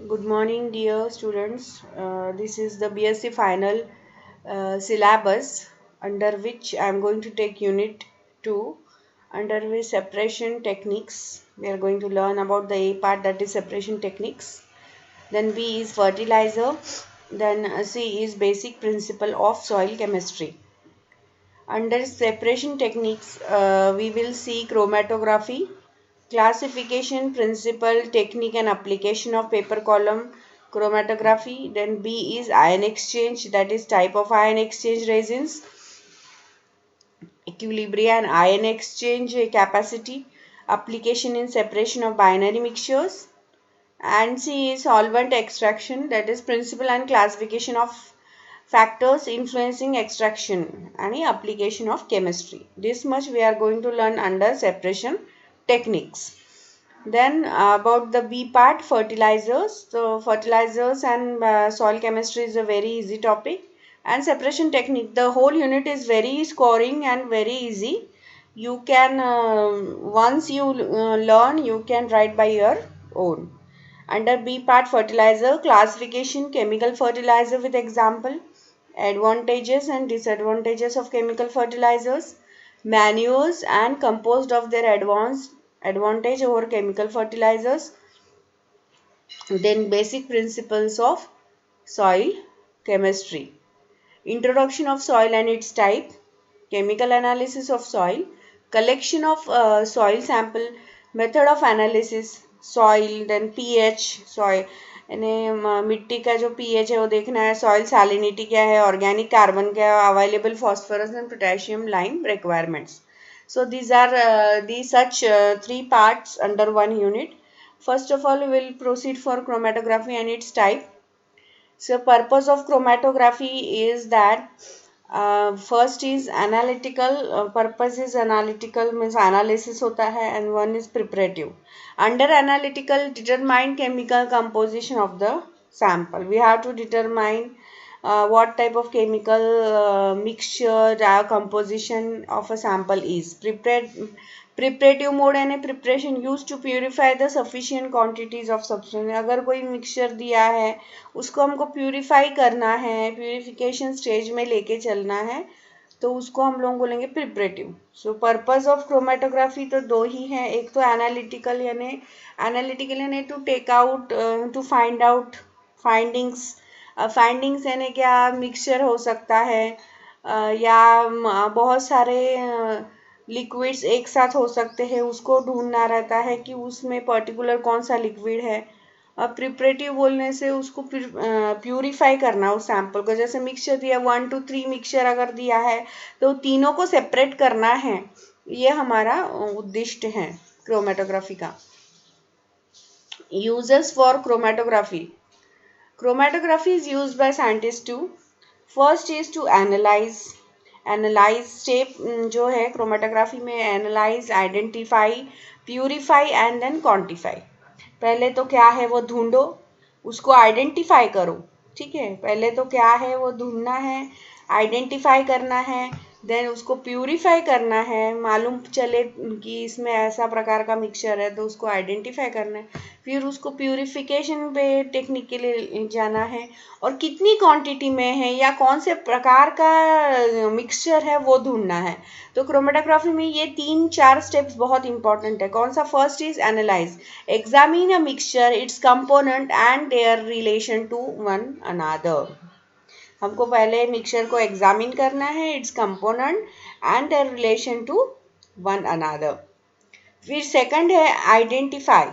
Good morning, dear students. This is the BSc final syllabus under which I am going to take Unit 2 under which separation techniques. We are going to learn about the A part, that is separation techniques. Then B is fertilizer. Then C is basic principle of soil chemistry. Under separation techniques, we will see chromatography, classification, principle, technique and application of paper column chromatography. Then B is ion exchange, that is type of ion exchange resins, equilibrium and ion exchange capacity, application in separation of binary mixtures. And C is solvent extraction, that is principle and classification of factors influencing extraction and application of chemistry. This much we are going to learn under separation techniques. Then about the B part, fertilizers. So fertilizers and soil chemistry is a very easy topic. And separation technique, the whole unit is very scoring and very easy. You can once you learn, you can write by your own. Under B part, fertilizer classification, chemical fertilizer with example, advantages and disadvantages of chemical fertilizers, manures and compost of their advantage over chemical fertilizers. Then basic principles of soil chemistry, introduction of soil and its type, chemical analysis of soil, collection of soil sample, method of analysis, soil, then pH, soil यानी मिट्टी का जो pH है वो देखना है, soil salinity क्या है, ऑर्गेनिक कार्बन क्या है, available phosphorus and potassium lime requirements. So these are these such three parts under one unit. First of all, we will proceed for chromatography and its type. So purpose of chromatography is that first is analytical. Purpose is analytical, means analysis होता है, and one is preparative. Under analytical, determine chemical composition of the sample. We have to determine what type of chemical mixture composition of a sample is. Preparative mode यानी preparation used to purify the sufficient quantities of substance. अगर कोई mixture दिया है उसको हमको purify करना है, purification stage में लेके चलना है, तो उसको हम लोग बोलेंगे preparative. So purpose of chromatography तो दो ही हैं, एक तो एनालिटिकल यानी to take out, to find out findings. Findings यानी क्या, मिक्सचर हो सकता है या बहुत सारे लिक्विड्स एक साथ हो सकते हैं, उसको ढूंढना रहता है कि उसमें पर्टिकुलर कौन सा लिक्विड है. प्रिपरेटिव बोलने से उसको प्यूरिफाई करना उस सैंपल को. जैसे मिक्सचर दिया 1 to 3 मिक्सचर अगर दिया है तो तीनों को सेपरेट करना है, ये हमारा उद्देश्य है क्रोमेटोग्राफी का. Users for chromatography. Chromatography is used by scientists to first is to analyze step जो है क्रोमेटोग्राफी में, analyse, identify, purify and then quantify. पहले तो क्या है वो ढूंढो, उसको आइडेंटिफाई करो. ठीक है, पहले तो क्या है वो ढूंढना है, आइडेंटिफाई करना है, देन उसको प्यूरिफाई करना है. मालूम चले कि इसमें ऐसा प्रकार का मिक्सचर है तो उसको आइडेंटिफाई करना है, फिर उसको प्यूरिफिकेशन पे टेक्निक के लिए जाना है, और कितनी क्वांटिटी में है या कौन से प्रकार का मिक्सचर है वो ढूंढना है. तो क्रोमेटोग्राफी में ये 3-4 स्टेप्स बहुत इंपॉर्टेंट है. कौन सा? First is analyse, examine a mixture, its component and their relation to one another. हमको पहले मिक्सचर को एग्जामिन करना है, its component and their relation to one another. फिर सेकंड है identify,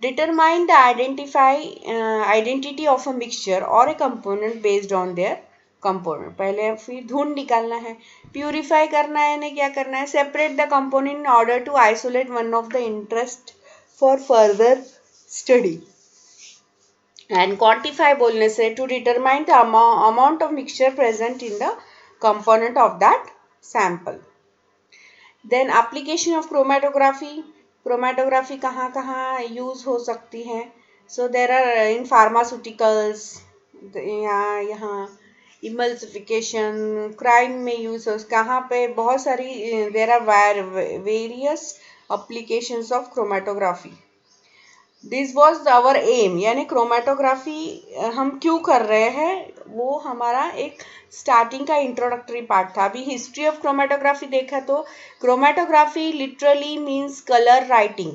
determine the identity of a mixture और a component based on their component. पहले फिर ढूंढ निकालना है. प्यूरिफाई करना है ना, क्या करना है, separate the component in order to isolate one of the interest for further study. And quantify बोलने से to determine the amount of mixture present in the component of that sample. Then application of chromatography. Chromatography कहाँ कहाँ use हो सकती है? So there are in pharmaceuticals, यहाँ emulsification, crime में use हो, कहाँ पे बहुत सारी there are various applications of chromatography. This was our aim, यानी क्रोमेटोग्राफी हम क्यों कर रहे हैं, वो हमारा एक स्टार्टिंग का इंट्रोडक्टरी पार्ट था. अभी हिस्ट्री ऑफ क्रोमेटोग्राफी देखा तो chromatography literally means colour writing.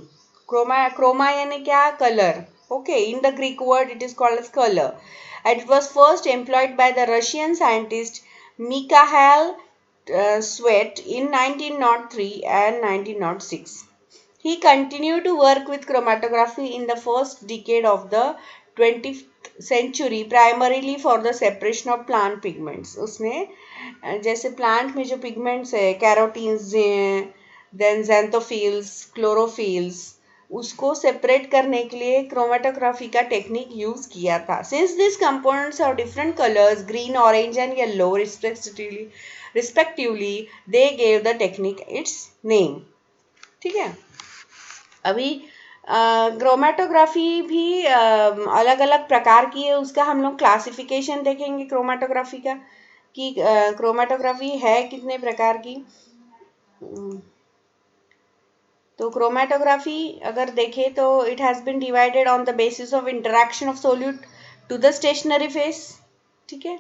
Chroma यानी क्या, colour. Okay, in the Greek word it is called as colour, and it was first employed by the Russian scientist Mikhail Svet in 1903 and 1906. He continued to work with chromatography in the first decade of the 20th century, primarily for the separation of plant pigments. उसने जैसे plant में जो pigments है, carotenes, then xanthophyls, chlorophylls, उसको separate करने के लिए chromatography का टेक्निक यूज किया था. Since this components are different colours, green, orange and yellow respectively, they gave the technique its name. ठीक है. अभी क्रोमेटोग्राफी भी अलग अलग प्रकार की है, उसका हम लोग क्लासिफिकेशन देखेंगे क्रोमेटोग्राफी का, कि क्रोमेटोग्राफी है कितने प्रकार की. तो क्रोमेटोग्राफी अगर देखें तो it has been divided on the basis of interaction of solute to the stationary phase. ठीक है.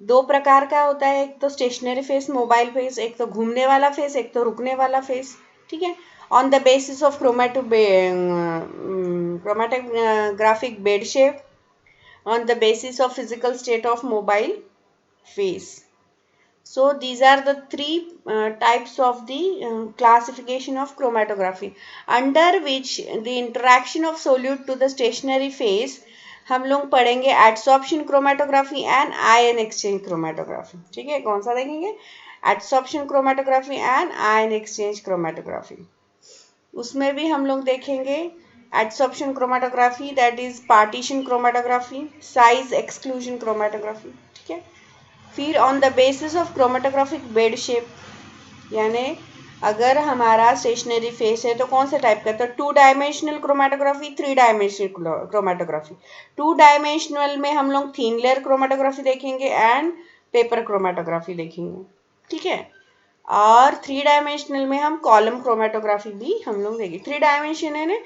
दो प्रकार का होता है, एक तो स्टेशनरी फेस, मोबाइल फेस, एक तो घूमने वाला फेस, एक तो रुकने वाला फेस. ठीक है. on the basis of chromatographic bed shape, on the basis of physical state of mobile phase. So these are the three types of the classification of chromatography, under which the interaction of solute to the stationary phase हम लोग पढ़ेंगे adsorption chromatography and ion exchange chromatography. ठीक है, कौन सा देखेंगे, adsorption chromatography and ion exchange chromatography. उसमें भी हम लोग देखेंगे adsorption chromatography, that is partition chromatography, size exclusion chromatography. ठीक है. फिर on the basis of chromatographic bed shape, यानी अगर हमारा स्टेशनरी फेस है तो कौन से टाइप का, तो 2 dimensional chromatography, 3 dimensional chromatography. 2 dimensional में हम लोग थिन लेयर क्रोमेटोग्राफी देखेंगे एंड पेपर क्रोमेटोग्राफी देखेंगे. ठीक है. और 3 डायमेंशनल में हम कॉलम क्रोमेटोग्राफी भी हम लोग देखेंगे. 3 डायमेंशन है ना,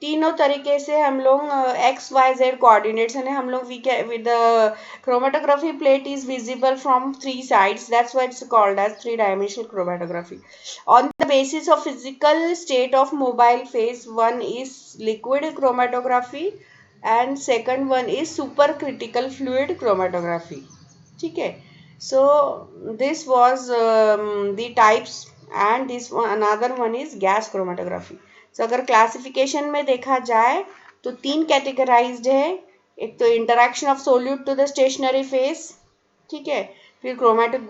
तीनों तरीके से हम लोग एक्स वाई जेड कोऑर्डिनेट्स है ना, हम लोग with chromatography plate is visible from 3 sides, that's why it's called as 3 dimensional chromatography. On the basis of physical state of mobile phase, one is liquid chromatography and second one is supercritical fluid chromatography. ठीक है. So this was the types, and this one, another one is gas chromatography. So अगर classification में देखा जाए तो 3 categorized है. एक तो interaction of solute to the stationary phase. ठीक है. फिर chromatic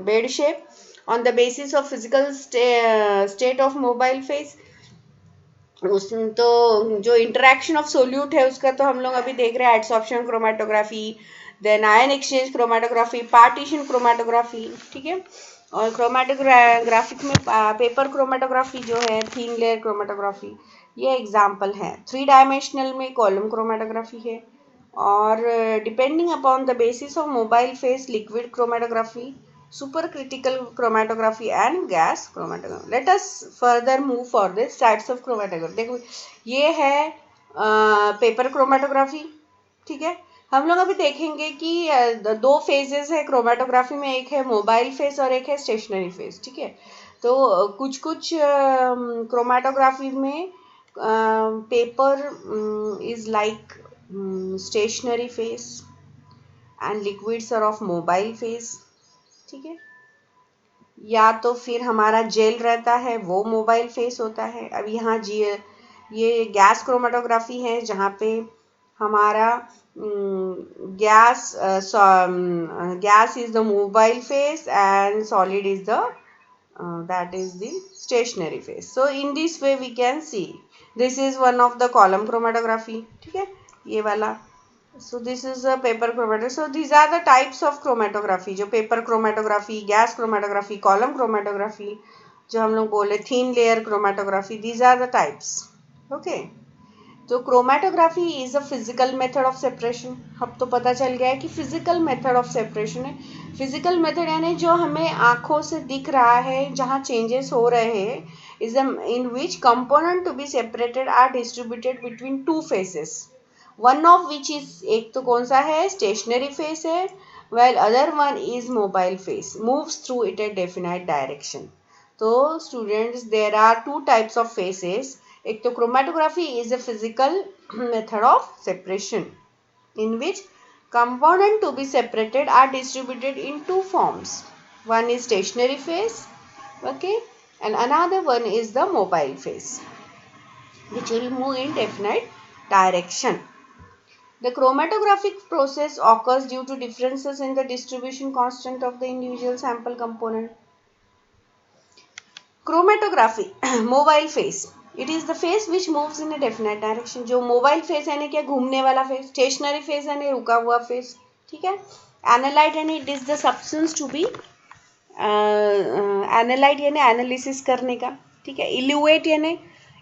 bed shape on the basis of physical state of mobile phase. उस तो जो इंटरैक्शन ऑफ सोल्यूट है उसका तो हम लोग अभी देख रहे हैं, adsorption chromatography, then ion exchange chromatography, partition chromatography. ठीक है. और क्रोमेटोग्राफिक में पेपर क्रोमेटोग्राफी जो है, थिन लेयर क्रोमेटोग्राफी, ये एग्जाम्पल है. 3 डायमेंशनल में कॉलम क्रोमेटोग्राफी है, और depending upon the basis of mobile phase, liquid chromatography, supercritical chromatography and gas chromatography. Let us further move for this types of chromatography. देखो ये है पेपर क्रोमेटोग्राफी. ठीक है. हम लोग अभी देखेंगे कि 2 फेजेस है क्रोमेटोग्राफी में, एक है मोबाइल फेस और एक है स्टेशनरी फेस. ठीक है. तो कुछ कुछ क्रोमेटोग्राफी में paper is like stationary phase and liquids are of mobile phase. ठीक है. या तो फिर हमारा जेल रहता है, वो मोबाइल फेस होता है. अब यहाँ ये गैस क्रोमेटोग्राफी है जहाँ पे हमारा gas is the mobile phase and solid is the that is the stationary phase. So in this way we can see this is one of the column chromatography. ठीक है, ये वाला. So this is a paper chromatography. So these are the types of chromatography, जो paper chromatography, gas chromatography, column chromatography, जो हम लोग बोले thin layer chromatography, these are the types. Okay. तो chromatography is a physical method of separation. अब तो पता चल गया है कि फिजिकल मेथड ऑफ सेपरेशन है. फिजिकल मेथड यानी जो हमें आंखों से दिख रहा है, जहाँ चेंजेस हो रहे हैं, is in which component to be separated are distributed between two phases, one of which is, एक तो कौन सा है, स्टेशनरी फेस है, while other one is mobile face, moves through it a definite direction. तो students, there are two types of faces. एक तो chromatography is a physical method of separation in which component to be separated are distributed in two forms. One is stationary phase, okay, and another one is the mobile phase, which will move in definite direction. The chromatographic process occurs due to differences in the distribution constant of the individual sample component. Chromatography, mobile phase. It is the phase which moves in a definite direction. जो mobile phase यानी क्या, घूमने वाला phase. Stationary phase यानी रुका हुआ phase. ठीक है. Analyte यानी it is the substance to be analyte यानी analysis करने का. ठीक है.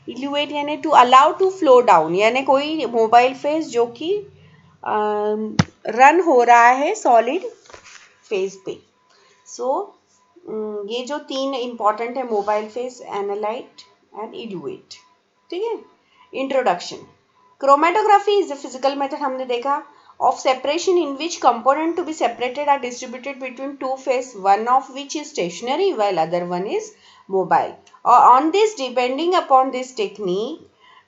Eluate यानी to allow to flow down, यानी कोई mobile phase जो कि रन हो रहा है सॉलिड फेज पे. सो ये जो तीन इंपॉर्टेंट है, मोबाइल फेज, एनालाइट एंड इल्यूएट. ठीक है. Introduction. Chromatography is the physical method, हमने देखा, of separation in which component to be separated are distributed between two phase, one of which is stationary while other one is mobile. On this, depending upon this technique,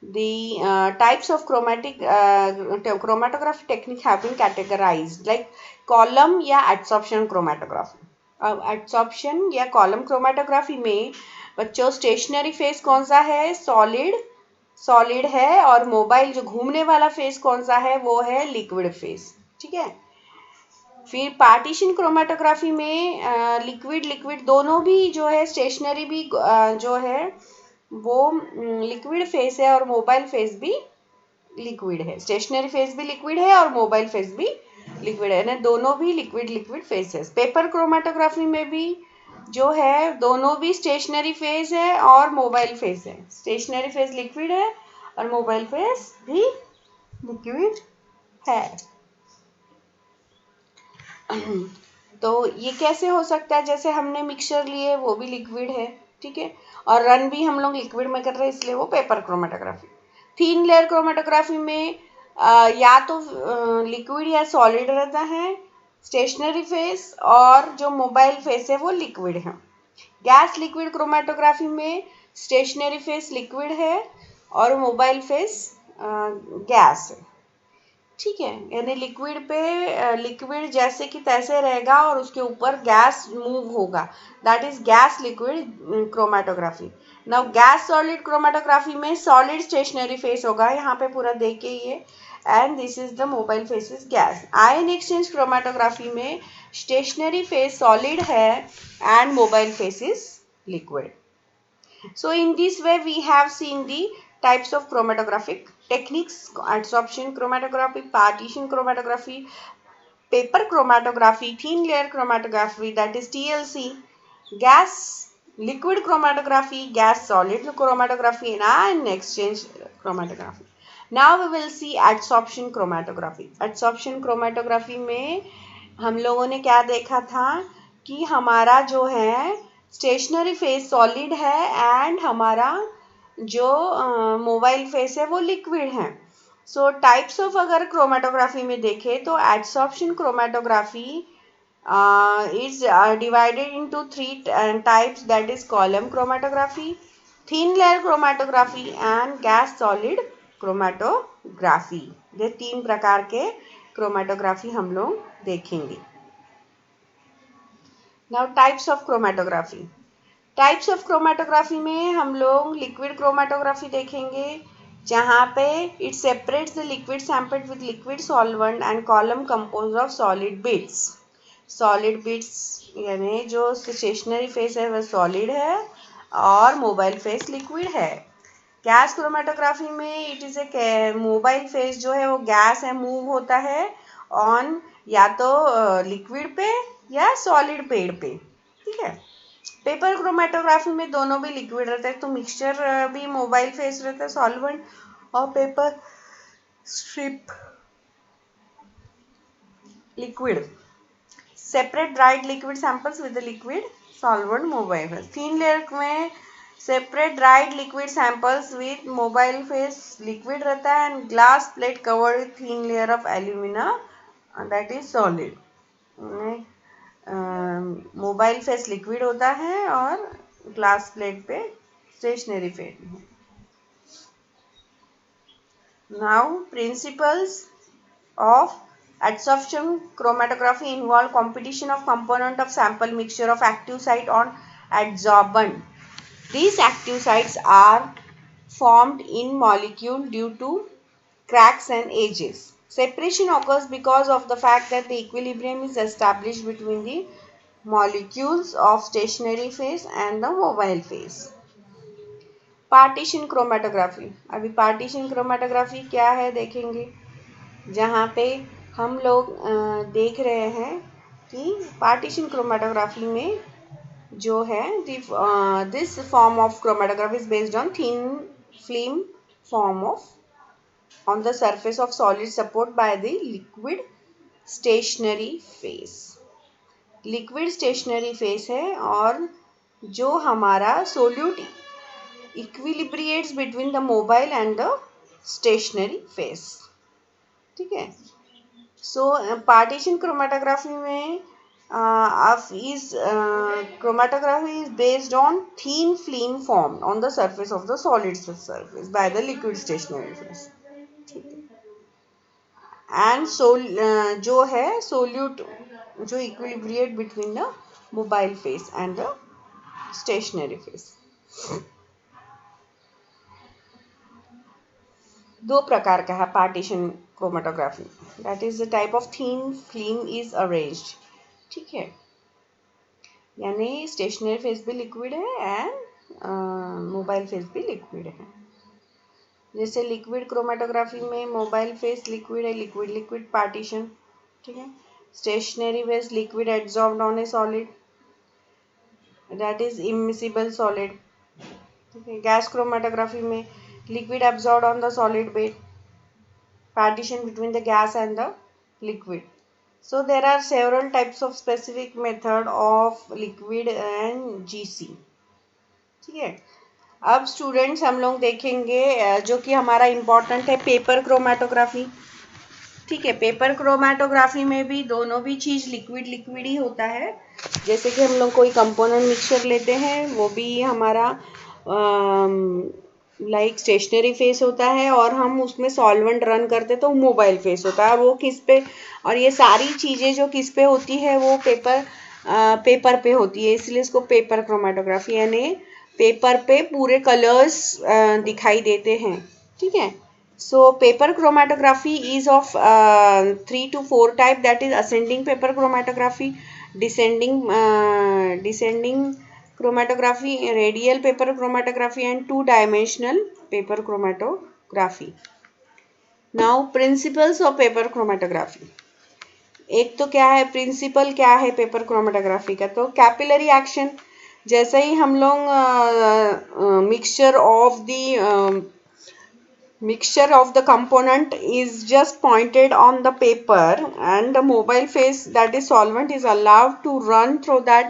the types of chromatography technique have been categorized like column या adsorption chromatography. अब adsorption या column chromatography में बच्चों stationery face कौन सा है, solid है, और मोबाइल जो घूमने वाला फेस कौन सा है, वो है लिक्विड फेस. ठीक है. फिर पार्टीशन क्रोमेटोग्राफी में लिक्विड दोनों भी जो है, स्टेशनरी भी जो है वो लिक्विड फेस है और मोबाइल फेस भी लिक्विड है. स्टेशनरी फेस भी लिक्विड है और मोबाइल फेस भी लिक्विड है ना, दोनों भी लिक्विड फेसेस. पेपर क्रोमेटोग्राफी में भी जो है दोनों भी स्टेशनरी फेस है और मोबाइल फेस है. स्टेशनरी फेस लिक्विड है और मोबाइल फेस भी लिक्विड है. तो ये कैसे हो सकता है, जैसे हमने मिक्सचर लिए वो भी लिक्विड है. ठीक है. और रन भी हम लोग लिक्विड में कर रहे हैं, इसलिए वो paper chromatography. Thin layer chromatography में या तो लिक्विड या सॉलिड रहता है स्टेशनरी फेस, और जो मोबाइल फेस है वो लिक्विड है. गैस लिक्विड क्रोमेटोग्राफी में स्टेशनरी फेस लिक्विड है और मोबाइल फेस गैस है. ठीक है. यानी लिक्विड पे लिक्विड जैसे कि तैसे रहेगा और उसके ऊपर गैस मूव होगा, that is gas liquid chromatography. Now gas solid chromatography में सॉलिड स्टेशनरी फेस होगा, यहाँ पे पूरा देखे ये, and this is the mobile face is gas. Ion exchange chromatography में स्टेशनरी फेस सॉलिड है and mobile face is liquid. So in this way we have seen the types of chromatographic techniques: adsorption chromatography, partition chromatography, paper chromatography, thin layer chromatography, that is TLC, gas liquid chromatography, gas solid chromatography, and exchange chromatography. Now we will see adsorption chromatography. Adsorption chromatography में हम लोगों ने क्या देखा था कि हमारा जो है स्टेशनरी फेस सॉलिड है एंड हमारा जो मोबाइल फेस है वो लिक्विड है. सो टाइप्स ऑफ अगर क्रोमेटोग्राफी में देखें तो adsorption chromatography is divided into 3 types, that is column chromatography, thin layer chromatography and gas solid chromatography. ये 3 प्रकार के क्रोमेटोग्राफी हम लोग देखेंगे. Now types of chromatography. Types of chromatography में हम लोग लिक्विड क्रोमेटोग्राफी देखेंगे, जहाँ पे it separates the liquid sample with liquid solvent and column compose of solid bits. Solid bits यानी जो स्टेशनरी फेस है वह सॉलिड है और मोबाइल फेस लिक्विड है. गैस क्रोमेटोग्राफी में it is a mobile face जो है वो गैस है, मूव होता है ऑन या तो लिक्विड पे या सॉलिड पेड़ पे. ठीक है. पेपर क्रोमेटोग्राफी में दोनों भी लिक्विड रहता है, तो मिक्सचर भी मोबाइल फेस रहता है solvent, or paper strip liquid. Separate dried liquid samples with the liquid solvent mobile phase. Thin layer में separate dried liquid samples with mobile phase liquid रहता है and glass plate covered with thin layer of alumina that is solid. Mobile phase liquid होता है और glass plate पे stationary phase. Now principles of adsorption chromatography involve competition of component of sample mixture of active site on adsorbent. These active sites are formed in molecule due to cracks and edges. Separation occurs because of the fact that the equilibrium is established between the molecules of stationary phase and the mobile phase. Partition chromatography. अभी partition chromatography क्या है देखेंगे, जहाँ पे हम लोग देख रहे हैं कि पार्टीशन क्रोमेटोग्राफी में जो है this form of chromatography is based on thin film form of on the surface of solid support by the liquid stationary phase. Liquid stationary phase है और जो हमारा solute equilibrates between the mobile and the stationary phase. ठीक है. So partition chromatography में chromatography is based on thin film formed on the surface of the solid surface by the liquid stationary phase. And जो है solute जो equilibrate between the mobile phase and the stationary phase. दो प्रकार का है partition chromatography. That is the type of thin film is arranged. ठीक है, यानी स्टेशनरी फेस भी लिक्विड है एंड मोबाइल फेस भी लिक्विड है. जैसे लिक्विड क्रोमेटोग्राफी में मोबाइल फेस लिक्विड है, लिक्विड लिक्विड पार्टीशन. ठीक है. Stationary phase liquid adsorbed on a solid, that is immiscible solid. ठीक है. गैस क्रोमेटोग्राफी में liquid absorbed on the solid bed, partition between the gas and the liquid. So there are several types of specific method of liquid and GC. ठीक है. अब students हम लोग देखेंगे जो कि हमारा इम्पोर्टेंट है पेपर क्रोमेटोग्राफी. ठीक है. पेपर क्रोमेटोग्राफी में भी दोनों भी चीज़ लिक्विड लिक्विड ही होता है. जैसे कि हम लोग कोई कंपोनेंट मिक्सचर लेते हैं वो भी हमारा लाइक स्टेशनरी फेस होता है और हम उसमें सॉल्वेंट रन करते तो मोबाइल फेस होता है. वो किस पे, और ये सारी चीज़ें जो किस पे होती है वो पेपर पे होती है, इसलिए इसको पेपर क्रोमेटोग्राफी यानी पेपर पे पूरे कलर्स दिखाई देते हैं. ठीक है. So paper chromatography is of 3 to 4 type. That is ascending paper chromatography, descending chromatography, radial paper chromatography and two-dimensional paper chromatography. Now principles of paper chromatography. एक तो क्या है प्रिंसिपल, क्या है पेपर क्रोमेटोग्राफी का, तो कैपिलरी एक्शन. जैसे ही हम लोग mixture of the component is just pointed on the paper and the mobile phase, that is solvent, is allowed to run through that,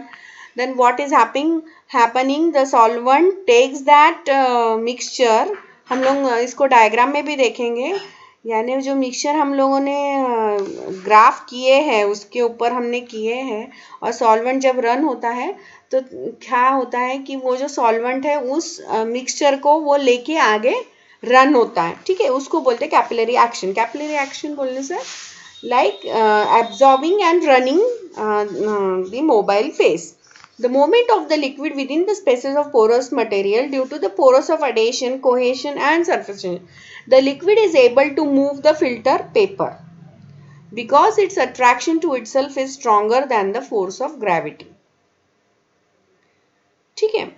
then what is happening the solvent takes that mixture. हम लोग इसको diagram में भी देखेंगे, यानी जो mixture हम लोगों ने ग्राफ किए हैं उसके ऊपर हमने किए हैं और सॉल्वेंट जब रन होता है तो क्या होता है कि वो जो सॉल्वेंट है उस मिक्सचर को वो लेके आगे रन होता है. ठीक है. उसको बोलते हैं कैपिलरी एक्शन. कैपिलरी एक्शन बोलने से like absorbing and running the mobile face. The movement of the liquid within the spaces of porous material due to the porous of adhesion, cohesion and surface tension. The liquid is able to move the filter paper because its attraction to itself is stronger than the force of gravity. ठीक है.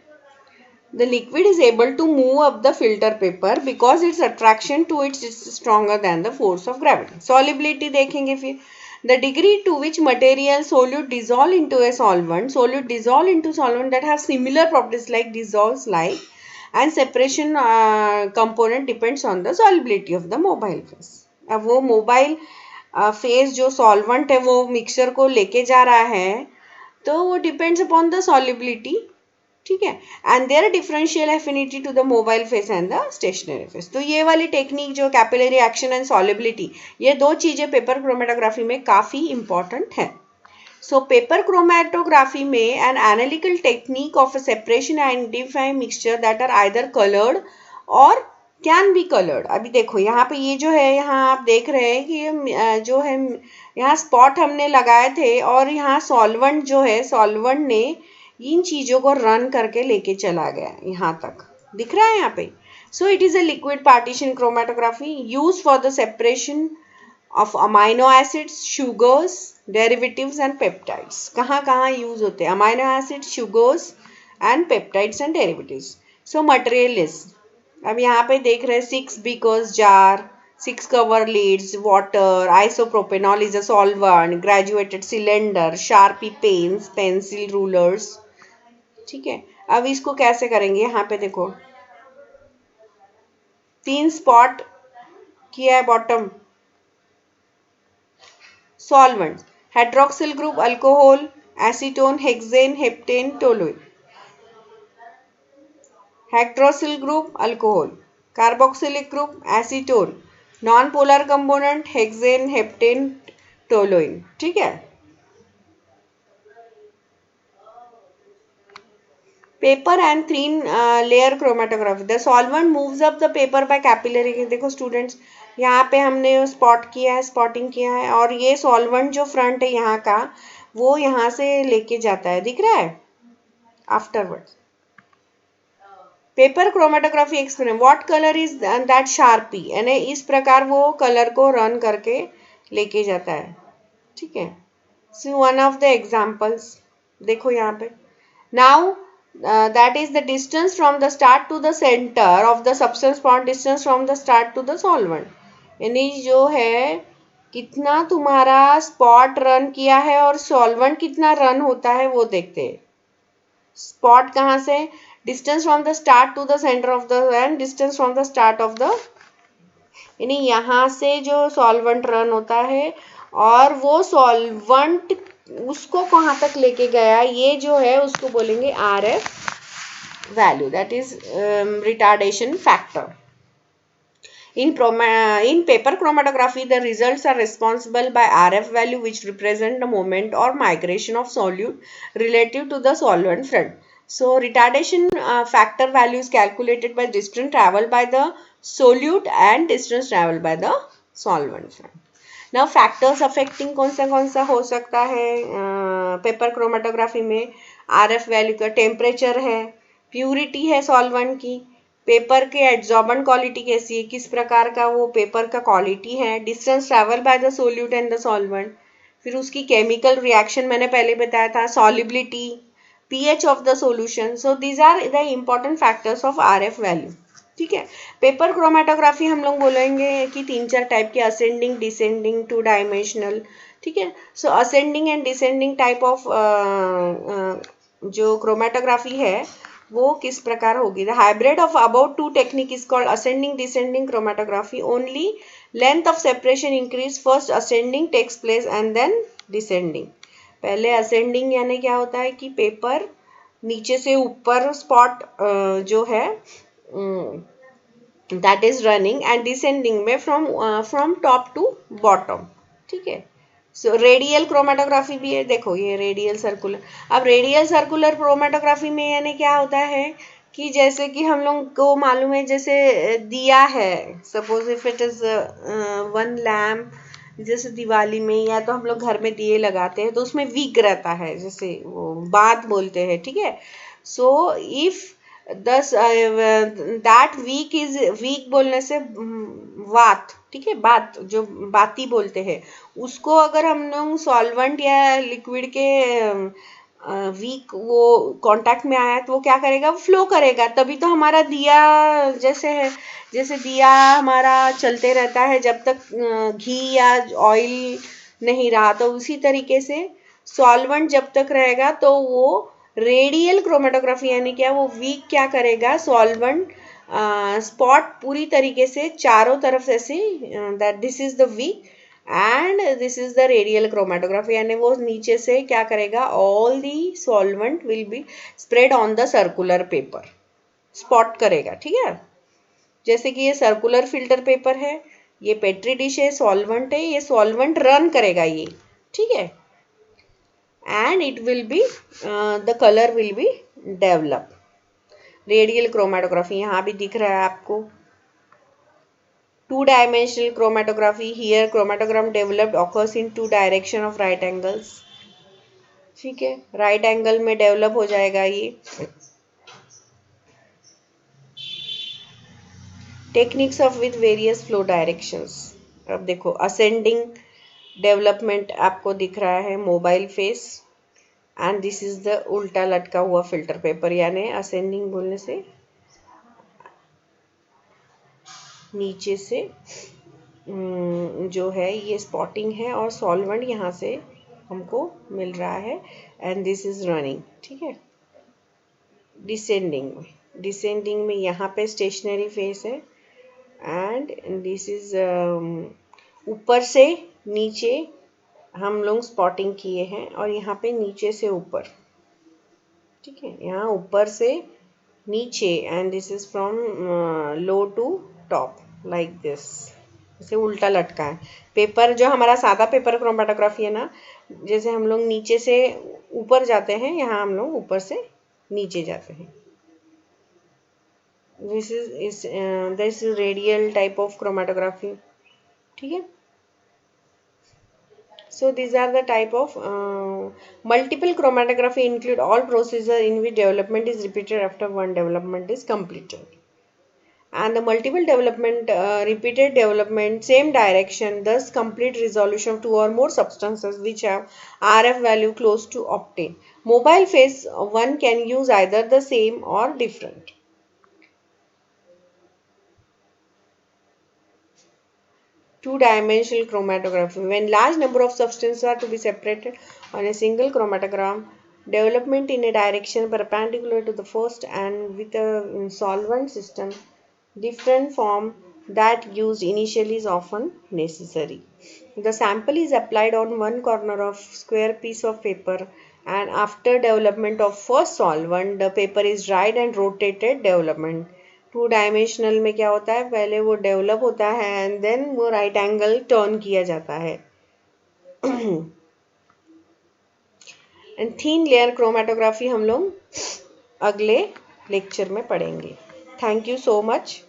The liquid is able to move up the filter paper because its attraction to it is stronger than the force of gravity. Solubility देखेंगे फिर. The degree to which material solute dissolve into a solvent that have similar properties like dissolves like and separation component depends on the solubility of the mobile face. अब वो mobile face जो solvent है वो mixture को लेके जा रहा है, तो वो डिपेंड्स अपॉन द सॉल्युबिलिटी, ठीक है, and their differential affinity to the mobile phase and the stationary phase. तो ये वाली टेक्निक जो कैपिलरी एक्शन एंड सॉल्युबिलिटी, ये दो चीजें पेपर क्रोमेटोग्राफी में काफी इंपॉर्टेंट है। So paper chromatography में an analytical technique of a separation and identify mixture that are either colored or can be colored। अभी देखो यहाँ पे ये जो है, यहाँ आप देख रहे हैं कि ये जो है यहाँ स्पॉट हमने लगाए थे और यहाँ सॉल्वेंट जो है, सॉल्वेंट ने इन चीज़ों को रन करके लेके चला गया यहाँ तक, दिख रहा है यहाँ पे। So it is a liquid partition chromatography use for the separation of amino acids, sugars, derivatives and peptides। कहाँ कहाँ यूज होते हैं amino acids, sugars and peptides and derivatives। So material is, अब यहाँ पे देख रहे हैं 6 beakers jar, 6 cover lids, water, isopropanol is a solvent, graduated cylinder, sharpie pens, pencil, rulers, ठीक है। अब इसको कैसे करेंगे, यहाँ पे देखो 3 स्पॉट किया है bottom, solvents, hydroxyl group, alcohol, acetone, hexane, heptane, toluene। hydroxyl group, alcohol, carboxylic group, acetone, non-polar component, hexane, heptane, toluene, ठीक है। Paper and 3 layer chromatography, the solvent moves up the paper by capillary. देखो students, यहाँ पे हमने spot किया है, spotting किया है, और ये सॉल्वेंट जो फ्रंट है यहाँ का, वो यहाँ से लेके जाता है, दिख रहा है afterwards. Paper chromatography experiment, what colour is that sharpy, यानी इस प्रकार वो कलर को रन करके लेके जाता है, ठीक है। So one of the examples देखो यहाँ पे, now that is the distance from the start to the center of the substance point, distance from the start to the solvent, यानी जो है कितना तुम्हारा स्पॉट रन किया है और सॉल्वेंट कितना रन होता है वो देखते हैं। स्पॉट कहाँ से, distance from the start to the centre of the and distance from the start of the, यानी यहाँ से जो सॉल्वेंट रन होता है और वो सॉल्वेंट उसको कहाँ तक लेके गया, ये जो है उसको बोलेंगे RF value, that is retardation factor। In paper chromatography, the results are responsible by RF value which represent the moment or migration of solute relative to the solvent front। So retardation factor value is calculated by distance traveled by the solute and distance traveled by the solvent front। Now factors affecting कौन सा हो सकता है paper chromatography में, RF value का temperature है, purity है solvent की, पेपर के एड्जॉर्बेंट क्वालिटी कैसी है, किस प्रकार का वो पेपर का क्वालिटी है, distance travel by the solute and the solvent, फिर उसकी केमिकल रिएक्शन मैंने पहले बताया था, solubility, pH of the solution. So these are the important factors of RF value, ठीक है। पेपर क्रोमेटोग्राफी हम लोग बोलेंगे कि 3-4 टाइप के, असेंडिंग, डिसेंडिंग, 2 डायमेंशनल, ठीक है। So ascending and descending type of जो क्रोमेटोग्राफी है वो किस प्रकार होगी, the hybrid of about 2 technique is called ascending descending chromatography. Only length of separation increase, first ascending takes place and then descending. पहले ascending यानी क्या होता है कि पेपर नीचे से ऊपर स्पॉट जो है that is running, and descending में फ्रॉम टॉप टू बॉटम, ठीक है। सो रेडियल क्रोमेटोग्राफी भी है, देखो ये रेडियल सर्कुलर। अब रेडियल सर्कुलर क्रोमेटोग्राफी में यानी क्या होता है कि जैसे कि हम लोग को मालूम है, जैसे दिया है, suppose if it is one lamp, जैसे दिवाली में या तो हम लोग घर में दिए लगाते हैं तो उसमें विक रहता है, जैसे वो बात बोलते हैं, ठीक है। सो इफ दस दैट वीक इज, वीक बोलने से वात, ठीक है, बात जो बाती बोलते हैं, उसको अगर हम लोग सॉल्वेंट या लिक्विड के वीक वो कांटेक्ट में आया तो वो क्या करेगा, वो फ्लो करेगा, तभी तो हमारा दिया जैसे है, जैसे दिया हमारा चलते रहता है जब तक घी या ऑयल नहीं रहा, तो उसी तरीके से सॉल्वेंट जब तक रहेगा तो वो रेडियल क्रोमेटोग्राफी यानी क्या, वो वीक क्या करेगा, सॉल्वेंट स्पॉट पूरी तरीके से चारों तरफ ऐसे, that this is the wick and this is the radial chromatography, यानी वो नीचे से क्या करेगा, all the solvent will be spread on the circular paper, spot करेगा, ठीक है। जैसे कि ये सर्कुलर फिल्टर पेपर है, ये पेट्री डिश है, सॉल्वेंट है, ये सॉल्वेंट रन करेगा ये, ठीक है, and it will be the color will be develop। Radial chromatography यहाँ भी दिख रहा है आपको। Two dimensional chromatography, here chromatogram developed occurs in two direction of right angles, ठीक है, राइट एंगल में डेवलप हो जाएगा ये। Techniques of with various flow directions, अब देखो असेंडिंग डेवलपमेंट आपको दिख रहा है, mobile phase, and this is the उल्टा लटका हुआ फिल्टर पेपर, यानी असेंडिंग बोलने से नीचे से जो है ये स्पॉटिंग है और सॉल्वेंट यहाँ से हमको मिल रहा है, एंड दिस इज रनिंग, ठीक है। डिसेंडिंग में यहाँ पे स्टेशनरी फेस है, एंड दिस इज ऊपर से नीचे हम लोग स्पॉटिंग किए हैं, और यहाँ पे नीचे से ऊपर, ठीक है, यहाँ ऊपर से नीचे, and this is from low to top like this, जैसे उल्टा लटका है पेपर। जो हमारा सादा पेपर क्रोमेटोग्राफी है ना, जैसे हम लोग नीचे से ऊपर जाते हैं, यहाँ हम लोग ऊपर से नीचे जाते हैं। This is radial type of chromatography, ठीक है। So these are the type of multiple chromatography include all procedure in which development is repeated after one development is completed. And the multiple development, repeated development, same direction, thus complete resolution of two or more substances which have RF value close to obtain. Mobile phase one can use either the same or different. Two-dimensional chromatography. When large number of substances are to be separated on a single chromatogram, development in a direction perpendicular to the first and with a solvent system different from that used initially is often necessary. The sample is applied on one corner of square piece of paper, and after development of first solvent, the paper is dried and rotated development. Two dimensional में क्या होता है, पहले वो develop होता है and then वो right angle turn किया जाता है। एंड थीन लेयर क्रोमेटोग्राफी हम लोग अगले लेक्चर में पढ़ेंगे। Thank you so much.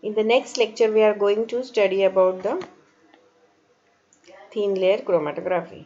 In the next lecture, we are going to study about the thin layer chromatography.